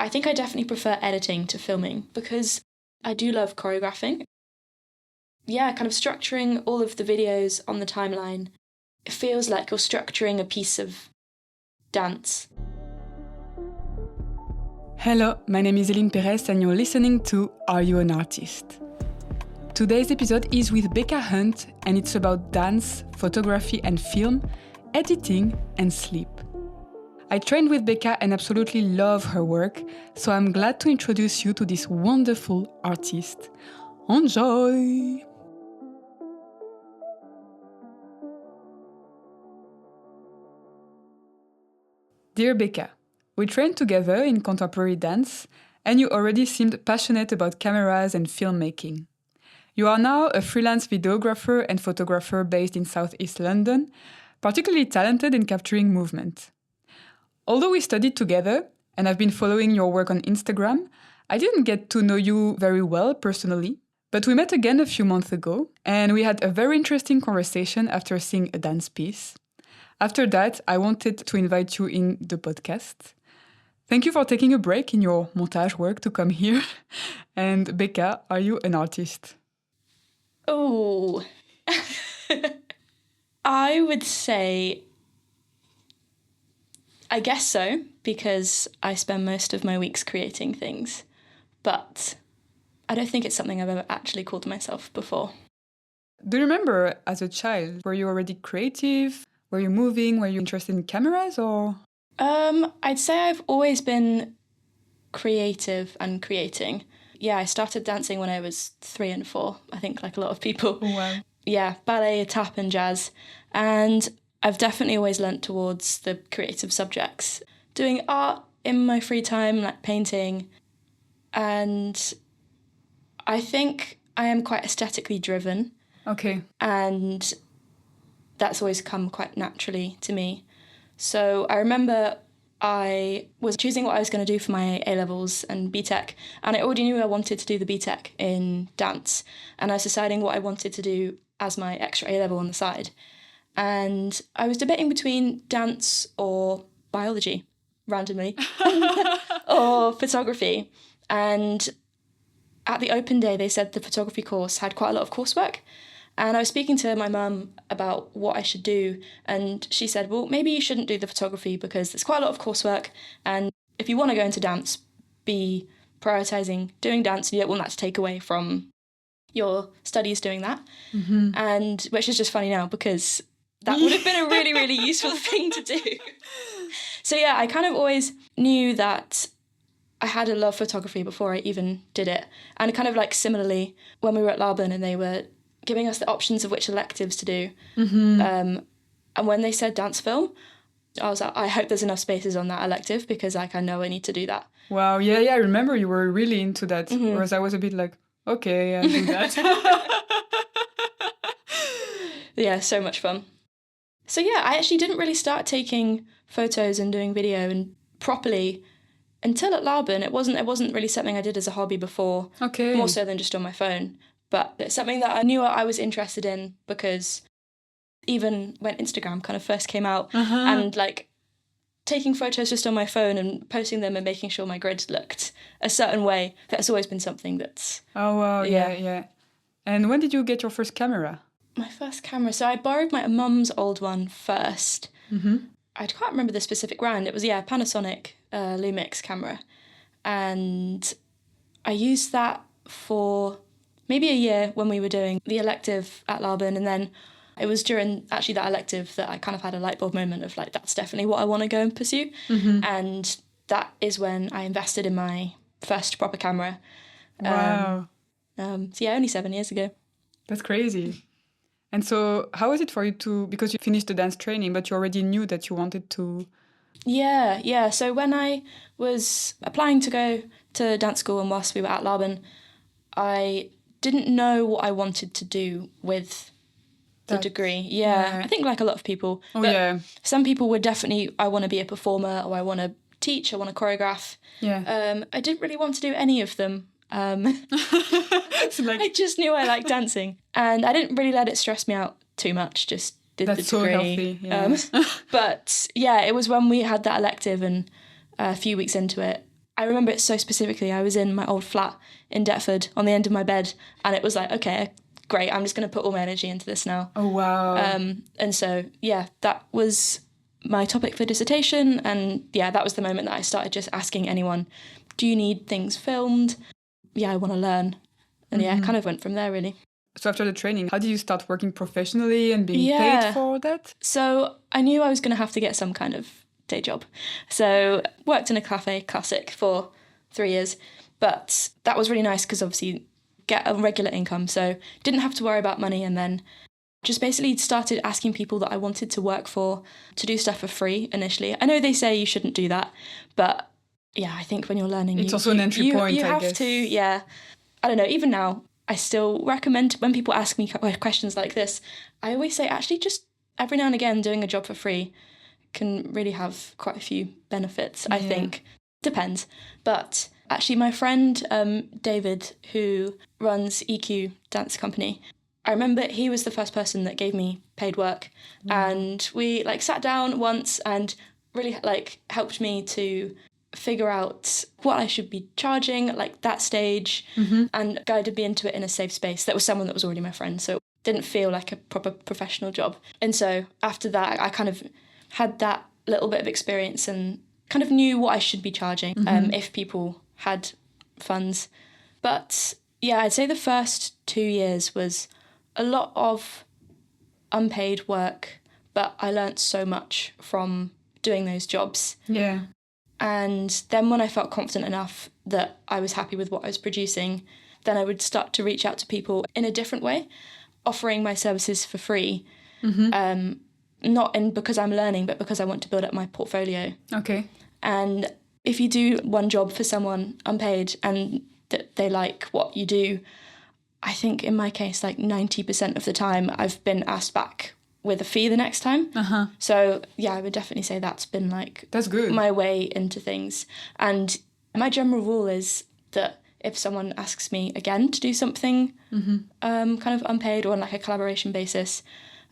I think I definitely prefer editing to filming because I do love choreographing. Yeah, kind of structuring all of the videos on the timeline. It feels like you're structuring a piece of dance. Hello, my name is Eline Perez and you're listening to Are You an Artist? Today's episode is with Becca Hunt and it's about dance, photography and film, editing and sleep. I trained with Becca and absolutely love her work, so I'm glad to introduce you to this wonderful artist. Enjoy! Dear Becca, we trained together in contemporary dance, and you already seemed passionate about cameras and filmmaking. You are now a freelance videographer and photographer based in Southeast London, particularly talented in capturing movement. Although we studied together, and I've been following your work on Instagram, I didn't get to know you very well personally, but we met again a few months ago, and we had a very interesting conversation after seeing a dance piece. After that, I wanted to invite you in the podcast. Thank you for taking a break in your montage work to come here. And Becca, are you an artist? Oh, I would say, I guess so, because I spend most of my weeks creating things. But I don't think it's something I've ever actually called myself before. Do you remember as a child, were you already creative? Were you moving? Were you interested in cameras or? I'd say I've always been creative and creating. Yeah, I started dancing when I was 3 and 4, I think, like a lot of people. Oh, wow. Yeah, ballet, tap and jazz. And I've definitely always leant towards the creative subjects. Doing art in my free time, like painting. And I think I am quite aesthetically driven. Okay. And that's always come quite naturally to me. So I remember I was choosing what I was going to do for my A-levels and BTEC, and I already knew I wanted to do the BTEC in dance, and I was deciding what I wanted to do as my extra A-level on the side. And I was debating between dance or biology, randomly, or photography. And at the open day, they said the photography course had quite a lot of coursework. And I was speaking to my mum about what I should do, and she said, well, maybe you shouldn't do the photography because there's quite a lot of coursework, and if you want to go into dance, be prioritising doing dance, and you don't want that to take away from your studies doing that. Mm-hmm. And which is just funny now because that would have been a really, really useful thing to do. So yeah, I kind of always knew that I had a love for photography before I even did it. And kind of like similarly, when we were at Laban and they were giving us the options of which electives to do. Mm-hmm. And when they said dance film, I was like, I hope there's enough spaces on that elective because like I know I need to do that. Wow, yeah, I remember you were really into that, mm-hmm. Whereas I was a bit like, okay, I'll do that. Yeah, so much fun. So yeah, I actually didn't really start taking photos and doing video and properly until at Laban. It wasn't really something I did as a hobby before. Okay. More so than just on my phone. But it's something that I knew I was interested in because even when Instagram kind of first came out, uh-huh. And like taking photos just on my phone and posting them and making sure my grid looked a certain way, that's always been something that's... Oh, wow, yeah. And when did you get your first camera? My first camera, so I borrowed my mum's old one first. Mm-hmm. I can't remember the specific brand. It was, Panasonic Lumix camera. And I used that for maybe a year when we were doing the elective at Laban, and then it was during actually that elective that I kind of had a light bulb moment of like, that's definitely what I want to go and pursue. Mm-hmm. And that is when I invested in my first proper camera. Wow. Only 7 years ago. That's crazy. And so how was it for you because you finished the dance training, but you already knew that you wanted to... Yeah. So when I was applying to go to dance school and whilst we were at Laban, I didn't know what I wanted to do with the degree. Yeah, I think like a lot of people. Oh, yeah. Some people would definitely, I want to be a performer, or I want to teach, I want to choreograph. Yeah. I didn't really want to do any of them. I just knew I liked dancing. And I didn't really let it stress me out too much, just did That's the degree. So healthy, yeah. But yeah, it was when we had that elective and a few weeks into it, I remember it so specifically. I was in my old flat in Deptford on the end of my bed, and it was like, okay, great, I'm just going to put all my energy into this now. Oh, wow. And so, yeah, that was my topic for dissertation. And yeah, that was the moment that I started just asking anyone, do you need things filmed? Yeah, I want to learn. And yeah, it kind of went from there, really. So after the training, how did you start working professionally and being paid for that? So I knew I was going to have to get some kind of day job. So worked in a cafe, classic, for 3 years. But that was really nice because obviously get a regular income. So didn't have to worry about money, and then just basically started asking people that I wanted to work for to do stuff for free initially. I know they say you shouldn't do that, but yeah, I think when you're learning, it's also an entry point, you I have guess. to, yeah. I don't know, even now, I still recommend when people ask me questions like this, I always say actually just every now and again doing a job for free can really have quite a few benefits, I think. Depends. But actually my friend David, who runs EQ Dance Company, I remember he was the first person that gave me paid work. And we like sat down once and really like helped me to figure out what I should be charging at like that stage, and guided me into it in a safe space. That was someone that was already my friend, so it didn't feel like a proper professional job. And so after that, I kind of had that little bit of experience and kind of knew what I should be charging if people had funds. But yeah, I'd say the first 2 years was a lot of unpaid work, but I learnt so much from doing those jobs. Yeah. And then when I felt confident enough that I was happy with what I was producing, then I would start to reach out to people in a different way, offering my services for free. Not because I'm learning, but because I want to build up my portfolio. Okay. And if you do one job for someone unpaid and that they like what you do, I think in my case, like 90% of the time, I've been asked back with a fee the next time. So yeah, I would definitely say that's been like that's good. My way into things. And my general rule is that if someone asks me again to do something kind of unpaid or on like a collaboration basis,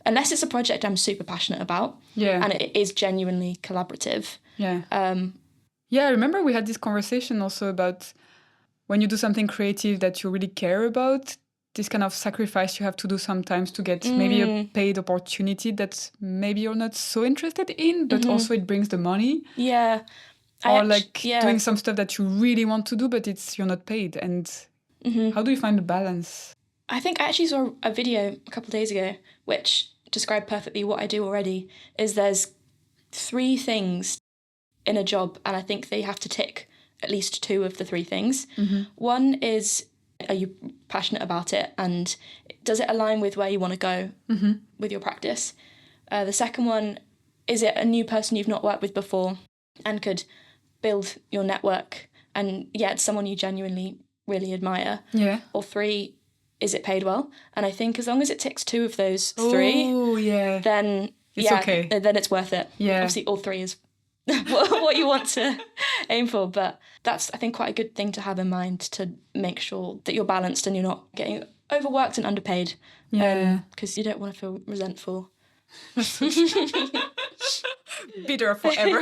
unless it's a project I'm super passionate about and it is genuinely collaborative. I remember we had this conversation also about when you do something creative that you really care about, this kind of sacrifice you have to do sometimes to get maybe a paid opportunity that maybe you're not so interested in, but also it brings the money. Yeah. Or doing some stuff that you really want to do, but you're not paid. And how do you find the balance? I think I actually saw a video a couple of days ago which described perfectly what I do already. Is there's 3 things in a job, and I think they have to tick at least 2 of the 3 things. One is, are you passionate about it, and does it align with where you want to go with your practice? The second one, is it a new person you've not worked with before and could build your network, and it's someone you genuinely really admire? Or 3, is it paid well? And I think as long as it ticks 2 of those 3, then it's okay. Then it's worth it. Obviously all 3 is what you want to aim for, but that's, I think, quite a good thing to have in mind, to make sure that you're balanced and you're not getting overworked and underpaid, because you don't want to feel resentful. Bitter forever.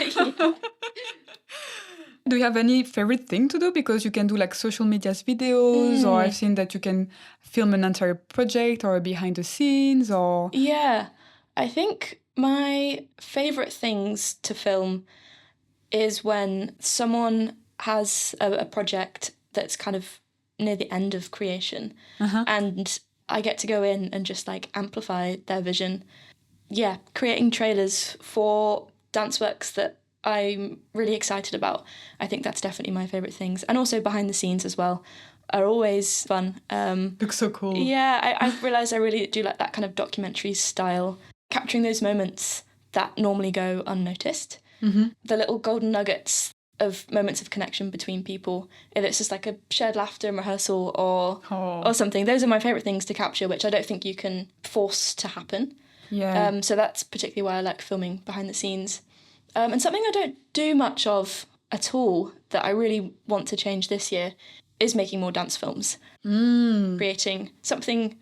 Do you have any favorite thing to do? Because you can do like social media's videos, or I've seen that you can film an entire project or a behind the scenes, or... Yeah, I think my favourite things to film is when someone has a project that's kind of near the end of creation, and I get to go in and just like amplify their vision. Yeah, creating trailers for dance works that I'm really excited about. I think that's definitely my favourite things. And also behind the scenes as well are always fun. Looks so cool. Yeah, I've realised I really do like that kind of documentary style, capturing those moments that normally go unnoticed. The little golden nuggets of moments of connection between people. If it's just like a shared laughter in rehearsal or something, those are my favourite things to capture, which I don't think you can force to happen. So that's particularly why I like filming behind the scenes. And something I don't do much of at all that I really want to change this year is making more dance films. Creating something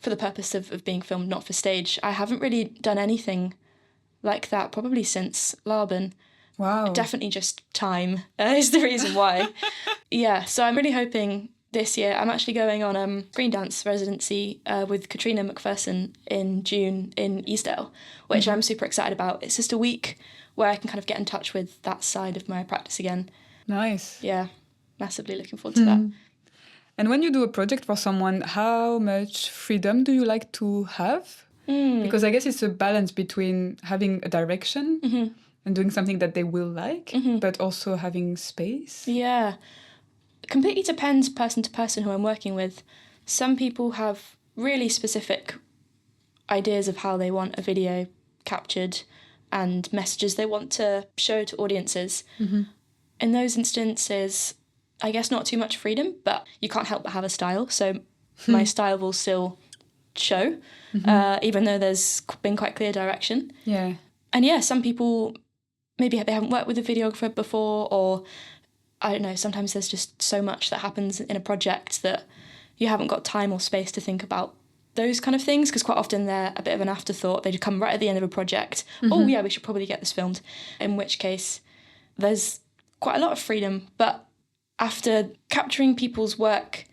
for the purpose of being filmed, not for stage. I haven't really done anything like that probably since Laban. Wow. Definitely just time is the reason why. Yeah, so I'm really hoping this year, I'm actually going on screen dance residency with Katrina McPherson in June in Eastdale, which I'm super excited about. It's just a week where I can kind of get in touch with that side of my practice again. Nice. Yeah, massively looking forward to that. And when you do a project for someone, how much freedom do you like to have? Because I guess it's a balance between having a direction and doing something that they will like, but also having space. Yeah. It completely depends person to person who I'm working with. Some people have really specific ideas of how they want a video captured and messages they want to show to audiences. In those instances, I guess not too much freedom, but you can't help but have a style. So my style will still show, even though there's been quite clear direction. Yeah. And yeah, some people, maybe they haven't worked with a videographer before, or I don't know, sometimes there's just so much that happens in a project that you haven't got time or space to think about those kind of things, because quite often they're a bit of an afterthought. They just come right at the end of a project. Oh yeah, we should probably get this filmed. In which case, there's quite a lot of freedom. But after capturing people's work,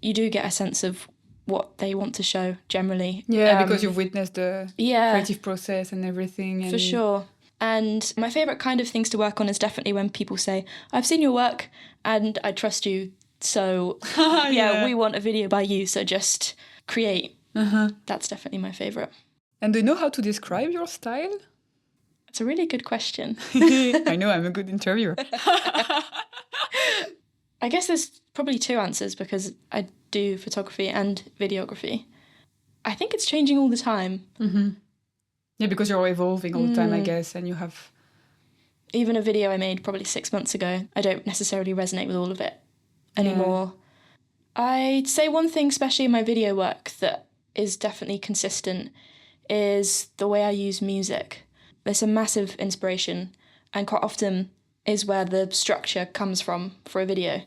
you do get a sense of what they want to show generally. Yeah, because you've witnessed the creative process and everything. And for sure. And my favourite kind of things to work on is definitely when people say, I've seen your work and I trust you, so yeah, we want a video by you, so just create. That's definitely my favourite. And do you know how to describe your style? It's a really good question. I know, I'm a good interviewer. I guess there's probably two answers, because I do photography and videography. I think it's changing all the time. Yeah, because you're evolving all the time, I guess, and you have... Even a video I made probably 6 months ago, I don't necessarily resonate with all of it anymore. I'd say one thing, especially in my video work, that is definitely consistent is the way I use music. There's a massive inspiration, and quite often is where the structure comes from for a video.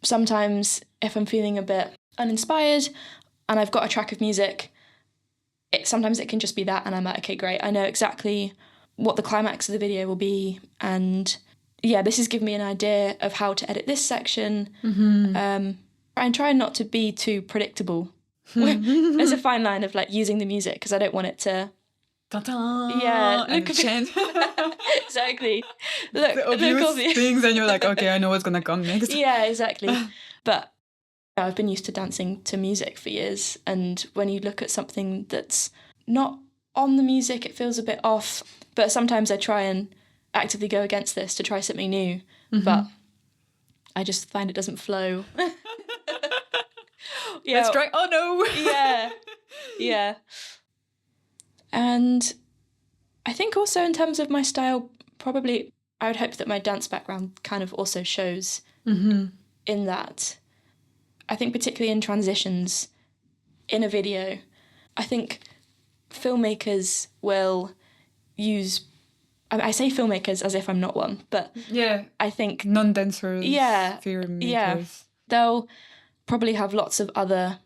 Sometimes if I'm feeling a bit uninspired and I've got a track of music, sometimes it can just be that, and I'm like, okay, great, I know exactly what the climax of the video will be, and yeah, this has given me an idea of how to edit this section. I'm trying not to be too predictable. There's a fine line of like using the music, because I don't want it to... Ta-da! Yeah, And chant. Exactly. Look, The obvious things, and you're like, okay, I know what's gonna come next. Yeah, exactly. But I've been used to dancing to music for years, and when you look at something that's not on the music, it feels a bit off. But sometimes I try and actively go against this to try something new, but I just find it doesn't flow. Yeah. Let's try. Oh no! Yeah. And I think also in terms of my style, probably I would hope that my dance background kind of also shows in that. I think particularly in transitions in a video, I think filmmakers will use... I say filmmakers as if I'm not one, but I think... Non-dancers, filmmakers. Yeah, they'll probably have lots of other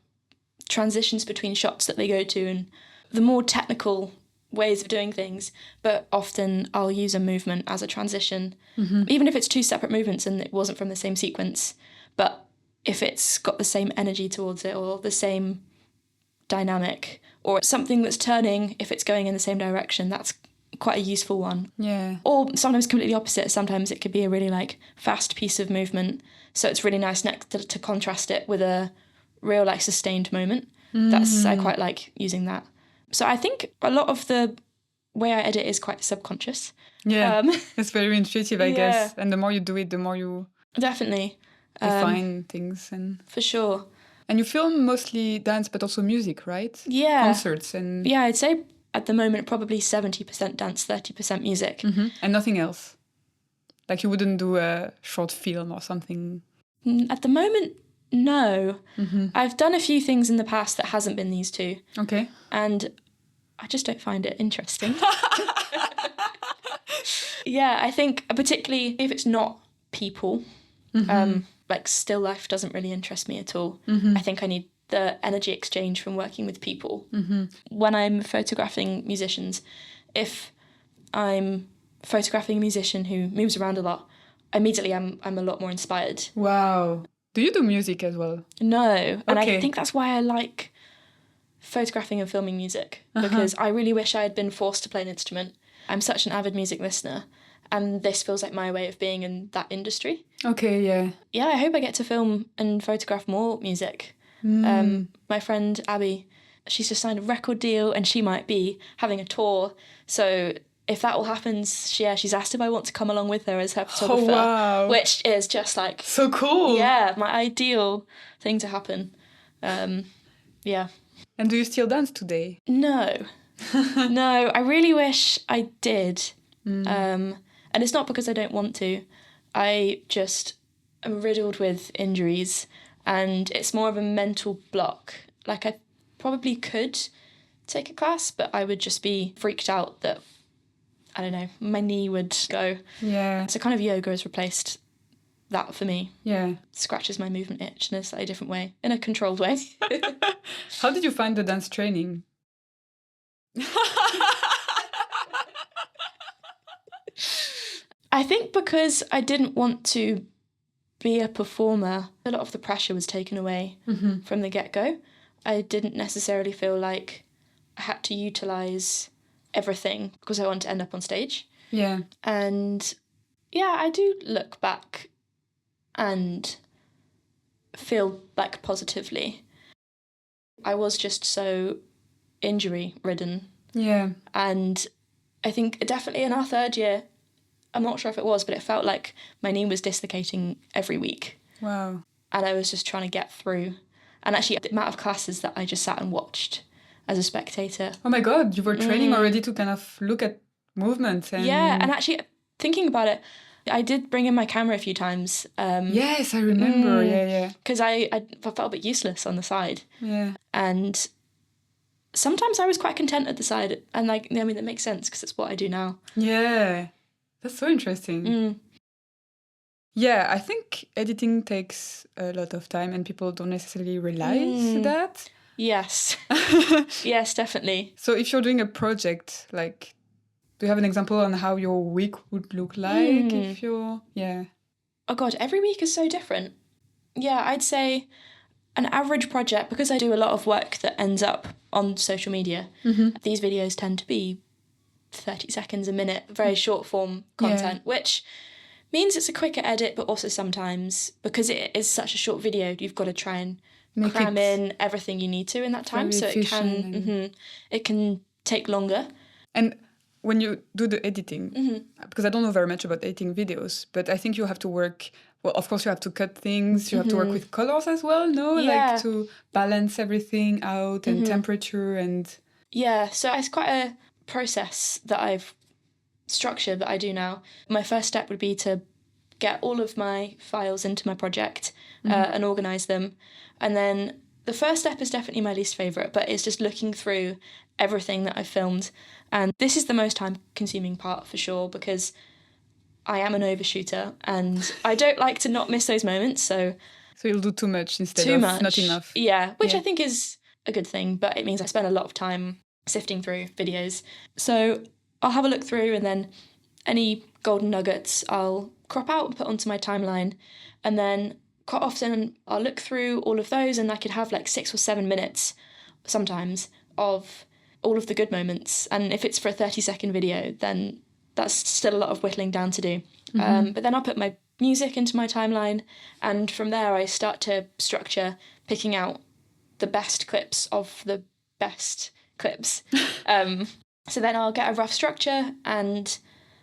transitions between shots that they go to, and the more technical ways of doing things, but often I'll use a movement as a transition, even if it's two separate movements and it wasn't from the same sequence, but if it's got the same energy towards it, or the same dynamic, or it's something that's turning, if it's going in the same direction, that's quite a useful one. Yeah. Or sometimes completely opposite. Sometimes it could be a really like fast piece of movement, so it's really nice to contrast it with a real like sustained moment. I quite like using that. So I think a lot of the way I edit is quite subconscious. Yeah, it's very intuitive, I guess. And the more you do it, the more you definitely define things. And for sure. And you film mostly dance, but also music, right? Yeah. Concerts and... Yeah, I'd say at the moment probably 70% dance, 30% music. And nothing else? Like you wouldn't do a short film or something? At the moment, no. I've done a few things in the past that hasn't been these two. Okay. And I just don't find it interesting. Yeah, I think particularly if it's not people, like still life doesn't really interest me at all. I think I need the energy exchange from working with people. When I'm photographing musicians, if I'm photographing a musician who moves around a lot, immediately I'm a lot more inspired. Wow. Do you do music as well? No. And I Okay. think that's why I like photographing and filming music, because I really wish I had been forced to play an instrument. I'm such an avid music listener, and this feels like my way of being in that industry. Okay, yeah. Yeah, I hope I get to film and photograph more music. My friend Abby, she's just signed a record deal and she might be having a tour. So if that all happens, she's asked if I want to come along with her as her photographer. Oh, wow. Which is just like... So cool. Yeah, my ideal thing to happen. Yeah. And do you still dance today? No. No, I really wish I did. And it's not because I don't want to. I just am riddled with injuries, and it's more of a mental block. Like, I probably could take a class, but I would just be freaked out that, I don't know, my knee would go. Yeah. So kind of yoga has replaced that for me. Yeah. Scratches my movement itch in a slightly different way, in a controlled way. How did you find the dance training? I think because I didn't want to be a performer, a lot of the pressure was taken away from the get-go. I didn't necessarily feel like I had to utilise everything because I wanted to end up on stage. Yeah. And yeah, I do look back and feel like positively. I was just so injury-ridden. Yeah. And I think definitely in our third year, I'm not sure if it was, but it felt like my knee was dislocating every week. Wow. And I was just trying to get through. And actually, the amount of classes that I just sat and watched as a spectator. Oh my God, you were training already to kind of look at movements. And... Yeah, and actually, thinking about it, I did bring in my camera a few times. Yes, I remember. Yeah. Because I felt a bit useless on the side. Yeah. And sometimes I was quite content at the side. And that makes sense because it's what I do now. Yeah. That's so interesting. Yeah, I think editing takes a lot of time and people don't necessarily realize that. Yes. Yes, definitely. So if you're doing a project, like, do you have an example on how your week would look like if you're... Yeah. Oh God, every week is so different. Yeah, I'd say an average project, because I do a lot of work that ends up on social media, these videos tend to be 30 seconds a minute, very short form content, which means it's a quicker edit, but also sometimes, because it is such a short video, you've got to try and cram in everything you need to in that time, so it can take longer. And when you do the editing, because I don't know very much about editing videos, but I think you have to work, well, of course you have to cut things, you have to work with colors as well, no? Yeah. Like to balance everything out and temperature and... Yeah, so it's quite a process that I've structured that I do now. My first step would be to get all of my files into my project and organise them. And then the first step is definitely my least favourite, but it's just looking through everything that I've filmed. And this is the most time-consuming part for sure, because I am an overshooter and I don't like to not miss those moments. So you'll do too much instead of not enough. Yeah, which I think is a good thing, but it means I spend a lot of time sifting through videos. So I'll have a look through, and then any golden nuggets I'll crop out and put onto my timeline. And then quite often I'll look through all of those, and I could have like 6 or 7 minutes sometimes of all of the good moments. And if it's for a 30-second video, then that's still a lot of whittling down to do. But then I'll put my music into my timeline, and from there I start to structure, picking out the best clips of the best clips. So then I'll get a rough structure, and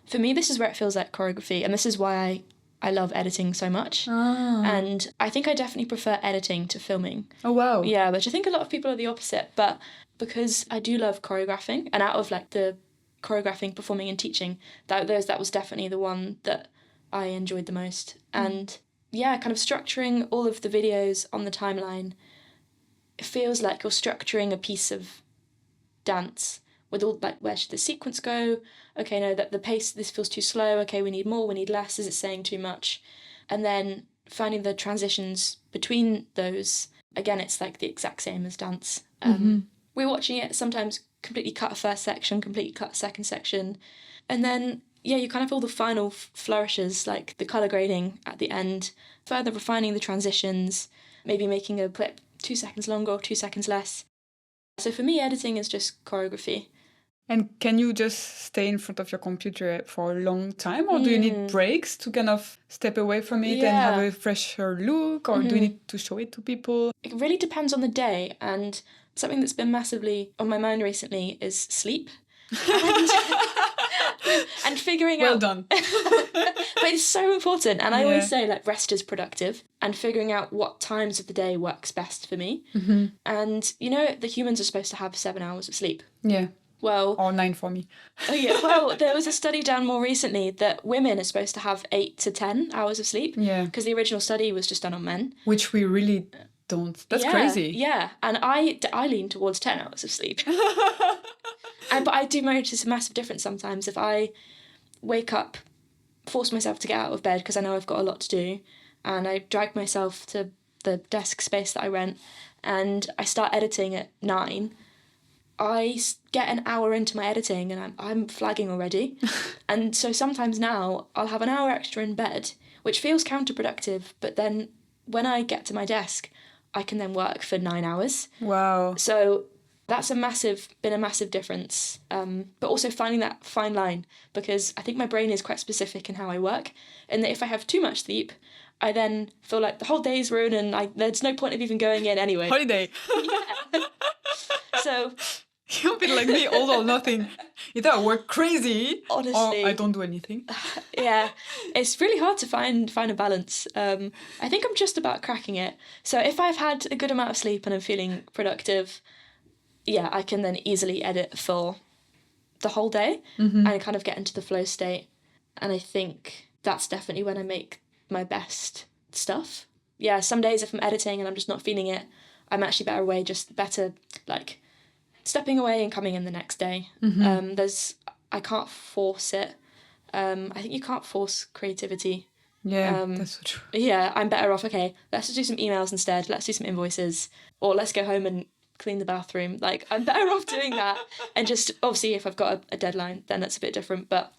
for me this is where it feels like choreography, and this is why I love editing so much. And I think I definitely prefer editing to filming. Oh wow. Yeah, which I think a lot of people are the opposite, but because I do love choreographing, and out of like the choreographing, performing and teaching, that was definitely the one that I enjoyed the most. And yeah, kind of structuring all of the videos on the timeline, it feels like you're structuring a piece of dance with all, like, where should the sequence go? Okay, no, that the pace, this feels too slow. Okay, we need more, we need less. Is it saying too much? And then finding the transitions between those. Again, it's like the exact same as dance. We're watching it, sometimes completely cut a first section, completely cut a second section. And then you kind of feel the final flourishes, like the colour grading at the end, further refining the transitions, maybe making a clip 2 seconds longer or 2 seconds less. So for me, editing is just choreography. And can you just stay in front of your computer for a long time, or do you need breaks to kind of step away from it and have a fresher look, or do you need to show it to people? It really depends on the day, and something that's been massively on my mind recently is sleep. And figuring well out... done. But it's so important, and I always say, like, rest is productive, and figuring out what times of the day works best for me. And, you know, the humans are supposed to have 7 hours of sleep. Yeah. Well, or 9 for me. Oh yeah. Well, there was a study done more recently that women are supposed to have 8 to 10 hours of sleep. Yeah. Because the original study was just done on men. Which we really don't. That's crazy. Yeah. And I lean towards 10 hours of sleep. But I do notice a massive difference sometimes if I wake up, force myself to get out of bed because I know I've got a lot to do, and I drag myself to the desk space that I rent, and I start editing at 9. I get an hour into my editing and I'm flagging already. And so sometimes now I'll have an hour extra in bed, which feels counterproductive, but then when I get to my desk, I can then work for 9 hours. Wow. So that's been a massive difference. But also finding that fine line, because I think my brain is quite specific in how I work, and that if I have too much sleep, I then feel like the whole day's ruined and there's no point of even going in anyway. Holiday. Yeah. So... You're a bit like me, all or nothing. Either I work crazy, honestly, or I don't do anything. Yeah, it's really hard to find a balance. I think I'm just about cracking it. So if I've had a good amount of sleep and I'm feeling productive, yeah, I can then easily edit for the whole day and kind of get into the flow state. And I think that's definitely when I make my best stuff. Yeah, some days if I'm editing and I'm just not feeling it, I'm actually better like stepping away and coming in the next day. I can't force it. I think you can't force creativity. Yeah, that's so true. Yeah, I'm better off, okay, let's just do some emails instead, let's do some invoices, or let's go home and clean the bathroom. Like, I'm better off doing that. And just, obviously, if I've got a deadline, then that's a bit different, but...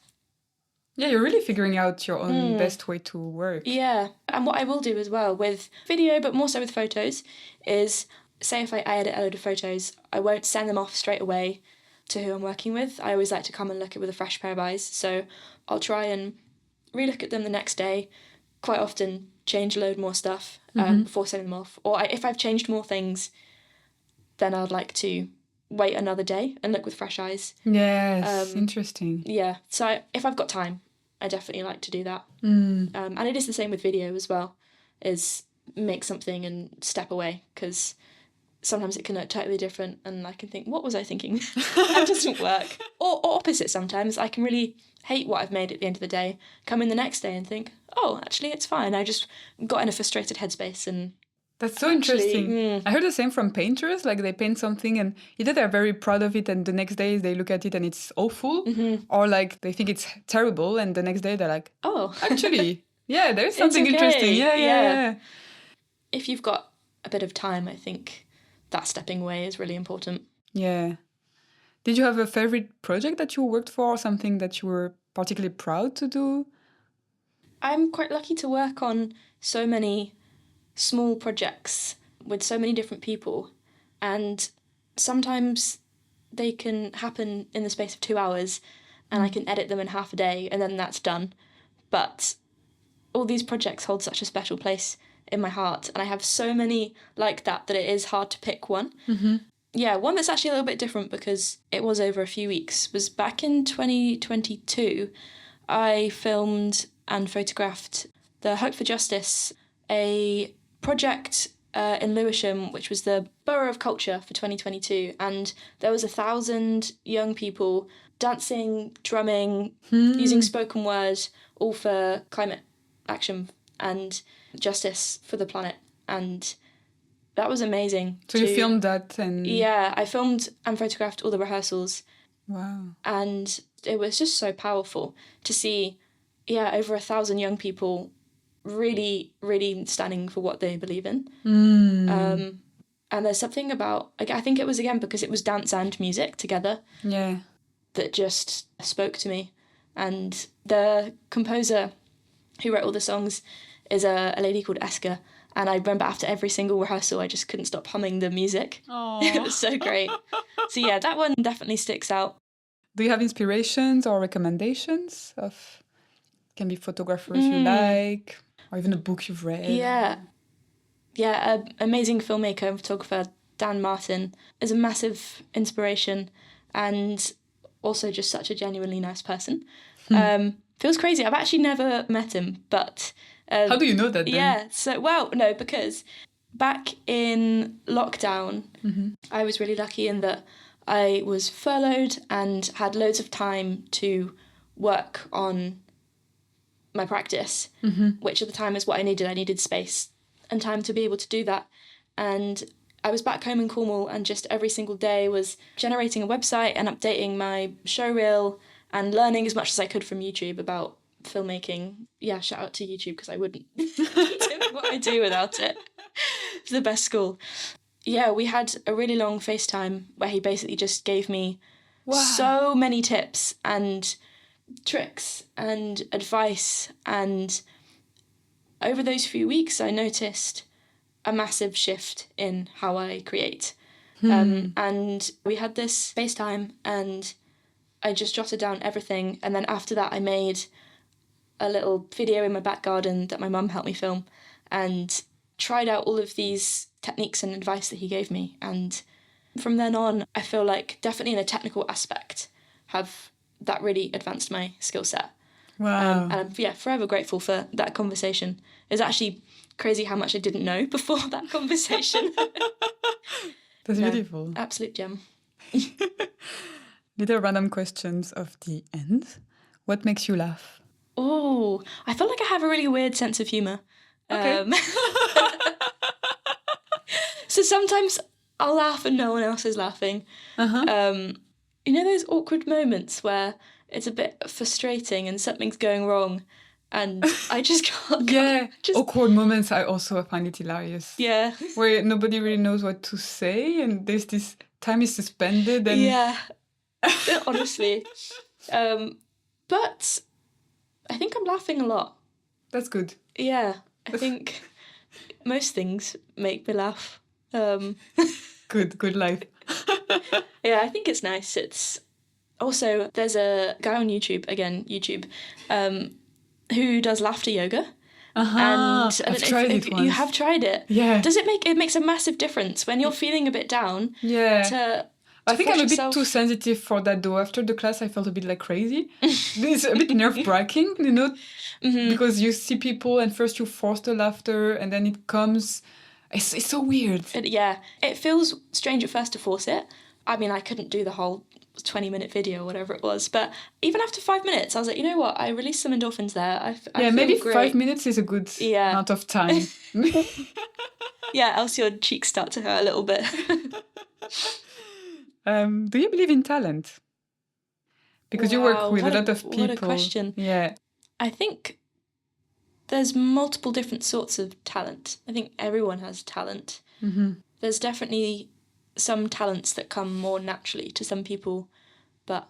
Yeah, you're really figuring out your own best way to work. Yeah, and what I will do as well with video, but more so with photos, is... say if I edit a load of photos, I won't send them off straight away to who I'm working with. I always like to come and look at it with a fresh pair of eyes. So I'll try and relook at them the next day, quite often change a load more stuff before sending them off. Or if I've changed more things, then I'd like to wait another day and look with fresh eyes. Yes, interesting. Yeah, so if I've got time, I definitely like to do that. And it is the same with video as well, is make something and step away, because... sometimes it can look totally different and I can think, what was I thinking? That doesn't work. Or opposite sometimes. I can really hate what I've made at the end of the day, come in the next day and think, oh, actually, it's fine. I just got in a frustrated headspace and... That's so interesting. I heard the same from painters. Like, they paint something and either they're very proud of it and the next day they look at it and it's awful, or like they think it's terrible and the next day they're like, oh, actually, yeah, there's something interesting. Yeah. If you've got a bit of time, I think... that stepping away is really important. Yeah. Did you have a favorite project that you worked for, or something that you were particularly proud to do? I'm quite lucky to work on so many small projects with so many different people, and sometimes they can happen in the space of 2 hours and I can edit them in half a day and then that's done. But all these projects hold such a special place in my heart, and I have so many like that it is hard to pick one. Yeah, one that's actually a little bit different because it was over a few weeks was back in 2022. I filmed and photographed the Hope for Justice, a project in Lewisham, which was the Borough of Culture for 2022, and there was 1,000 young people dancing, drumming, using spoken word, all for climate action and justice for the planet, and that was amazing. So you filmed that and... Yeah, I filmed and photographed all the rehearsals. Wow. And it was just so powerful to see, over 1,000 young people really, really standing for what they believe in. And there's something about, I think it was, again, because it was dance and music together, that just spoke to me. And the composer who wrote all the songs is a lady called Eska. And I remember after every single rehearsal, I just couldn't stop humming the music. It was so great. So yeah, that one definitely sticks out. Do you have inspirations or recommendations of, can be photographers you like, or even a book you've read? Yeah, amazing filmmaker and photographer, Dan Martin, is a massive inspiration and also just such a genuinely nice person. Feels crazy. I've actually never met him, but... How do you know that then? Yeah, no, because back in lockdown, I was really lucky in that I was furloughed and had loads of time to work on my practice, which at the time is what I needed. I needed space and time to be able to do that. And I was back home in Cornwall and just every single day was generating a website and updating my show reel and learning as much as I could from YouTube about filmmaking. Yeah, shout out to YouTube because I wouldn't do what I do without it. It's the best school. Yeah, we had a really long FaceTime where he basically just gave me so many tips and tricks and advice, and over those few weeks I noticed a massive shift in how I create. And we had this FaceTime and I just jotted down everything, and then after that I made a little video in my back garden that my mum helped me film and tried out all of these techniques and advice that he gave me. And from then on, I feel like definitely in a technical aspect that really advanced my skill set. Wow. And I'm forever grateful for that conversation. It was actually crazy how much I didn't know before that conversation. That's beautiful. Absolute gem. Little random questions of the end. What makes you laugh? Oh, I feel like I have a really weird sense of humour. Okay. So sometimes I'll laugh and no one else is laughing. You know those awkward moments where it's a bit frustrating and something's going wrong and I just can't... Awkward moments, I also find it hilarious. Yeah. Where nobody really knows what to say and there's this time is suspended. And... Yeah, honestly. But I think I'm laughing a lot. That's good. Yeah, I think most things make me laugh. Good life. Yeah, I think it's nice. It's also, there's a guy on YouTube, who does laughter yoga. And I've tried it once. You have tried it. Yeah. Does it makes a massive difference when you're feeling a bit down? Yeah. I think I'm a bit too sensitive for that though. After the class, I felt a bit like crazy. It's a bit nerve-wracking, because you see people and first you force the laughter and then it comes. It's so weird. It feels strange at first to force it. I mean, I couldn't do the whole 20-minute video or whatever it was, but even after 5 minutes, I was like, you know what? I released some endorphins there. I feel maybe great. 5 minutes is a good amount of time. Yeah, else your cheeks start to hurt a little bit. Do you believe in talent? Because you work with a lot of people. What a question. Yeah. I think there's multiple different sorts of talent. I think everyone has talent. There's definitely some talents that come more naturally to some people, but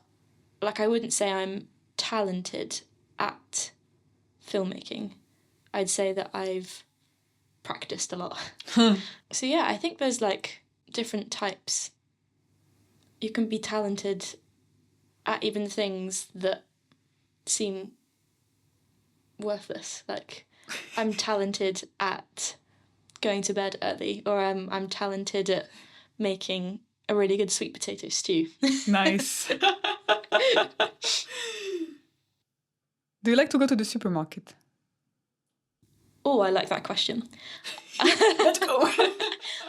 I wouldn't say I'm talented at filmmaking. I'd say that I've practiced a lot. So yeah, I think there's different types. You can be talented at even things that seem worthless. I'm talented at going to bed early, or I'm talented at making a really good sweet potato stew. Nice. Do you like to go to the supermarket? Oh, I like that question. Let's go.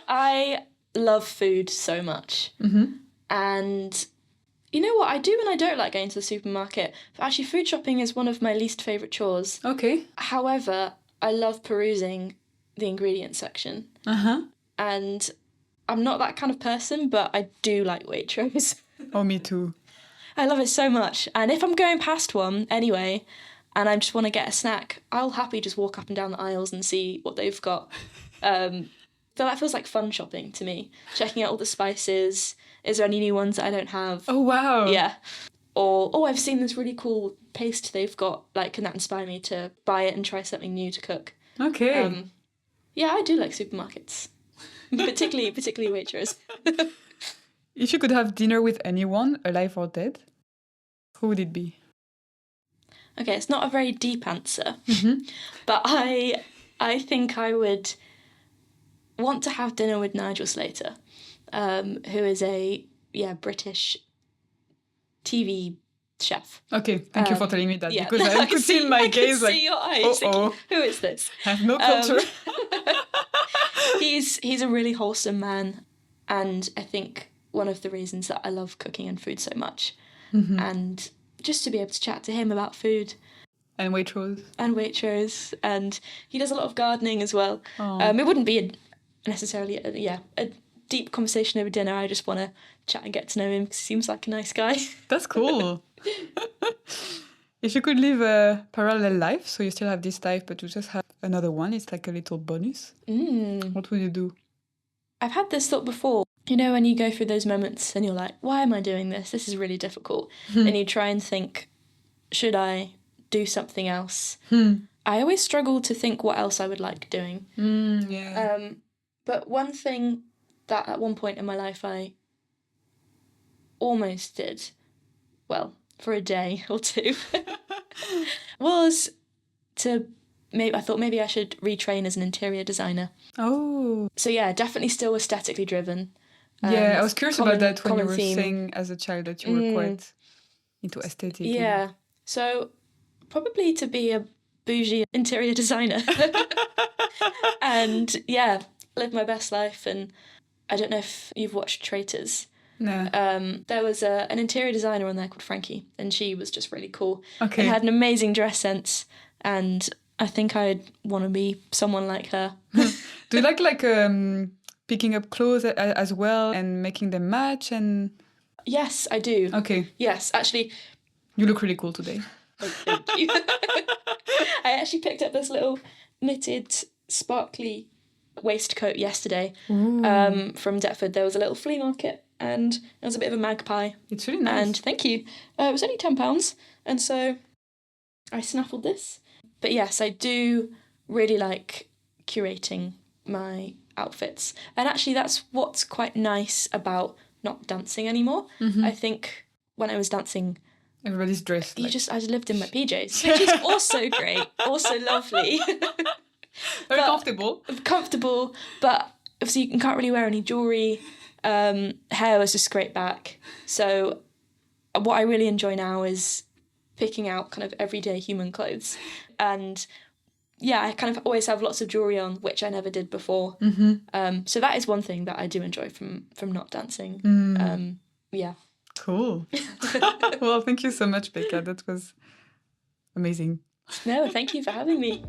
I love food so much. And you know what? I do and I don't like going to the supermarket. But actually, food shopping is one of my least favourite chores. Okay. However, I love perusing the ingredient section. And I'm not that kind of person, but I do like Waitrose. Oh, me too. I love it so much. And if I'm going past one anyway, and I just want to get a snack, I'll happily just walk up and down the aisles and see what they've got. So that feels like fun shopping to me. Checking out all the spices. Is there any new ones that I don't have? Oh, wow. Yeah. Or, oh, I've seen this really cool paste they've got, like, can that inspire me to buy it and try something new to cook? Okay. Yeah, I do like supermarkets, particularly Waitrose. If you could have dinner with anyone, alive or dead, who would it be? Okay, it's not a very deep answer, but I think I would want to have dinner with Nigel Slater, who is a British TV chef. Okay, thank you for telling me that, Yeah, because I could see in my gaze, like, see your eyes. oh, Who is this? I have no culture. He's a really wholesome man, and I think one of the reasons that I love cooking and food so much, and just to be able to chat to him about food. And Waitrose. And he does a lot of gardening as well. It wouldn't be necessarily a deep conversation over dinner. I just want to chat and get to know him because he seems like a nice guy. That's cool. If you could live a parallel life, so you still have this life, but you just have another one, it's like a little bonus. What would you do? I've had this thought before. You know, when you go through those moments and you're like, why am I doing this? This is really difficult. And you try and think, should I do something else? I always struggle to think what else I would like doing. But one thing that at one point in my life I almost did, well, for a day or two, was I thought maybe I should retrain as an interior designer. Oh. So yeah, definitely still aesthetically driven. Yeah, I was curious about that when you were saying as a child that you were quite into aesthetic. Yeah. So probably to be a bougie interior designer. And yeah, live my best life. And I don't know if you've watched Traitors. No. There was an interior designer on there called Frankie, and she was just really cool. Okay. And had an amazing dress sense, and I think I'd want to be someone like her. Do you like picking up clothes as well and making them match? And Yes, I do. Okay. Yes, actually. You look really cool today. Thank you. I actually picked up this little knitted, sparkly waistcoat yesterday from Deptford. There was a little flea market, and it was a bit of a magpie. It's really nice. And thank you. It was only £10, and so I snaffled this. But yes, I do really like curating my outfits. And actually that's what's quite nice about not dancing anymore. I think when I was dancing, everybody's dressed. I lived in my PJs, which is also great, also lovely. Very comfortable. Comfortable, but obviously you can't really wear any jewellery. Hair was just straight back. So what I really enjoy now is picking out kind of everyday human clothes. And yeah, I kind of always have lots of jewellery on, which I never did before. So that is one thing that I do enjoy from not dancing. Yeah. Cool. Well, thank you so much, Becca. That was amazing. No, thank you for having me.